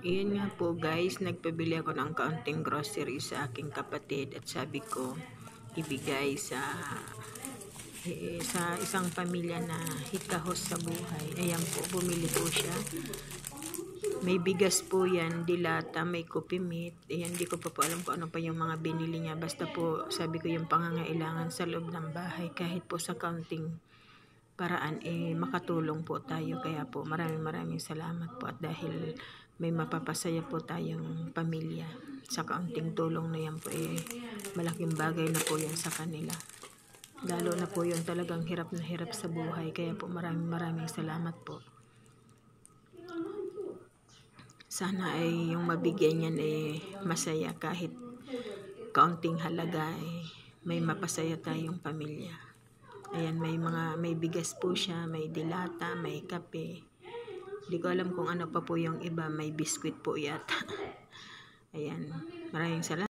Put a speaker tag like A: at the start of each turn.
A: Iyan nga po guys, nagpabili ako ng kaunting grocery sa aking kapatid at sabi ko ibigay sa isang pamilya na hikahos sa buhay. Ayan po, bumili po siya. May bigas po yan, dilata, may kupimit. Ayan, di ko pa po alam kung ano pa yung mga binili niya. Basta po, sabi ko yung pangangailangan sa loob ng bahay. Kahit po sa kaunting paraan, makatulong po tayo. Kaya po, maraming salamat po. At dahil may mapapasaya po tayong pamilya, sa kaunting tulong na yan po, malaking bagay na po yan sa kanila. Lalo na po yun talagang hirap na hirap sa buhay. Kaya po maraming salamat po. Sana ay yung mabigyan niyan masaya kahit kaunting halaga may mapasaya tayong pamilya. Ayan, may bigas po siya, may dilata, may kape. Hindi ko alam kung ano pa po yung iba, may biskwit po yata. Ayan, maraming salamat.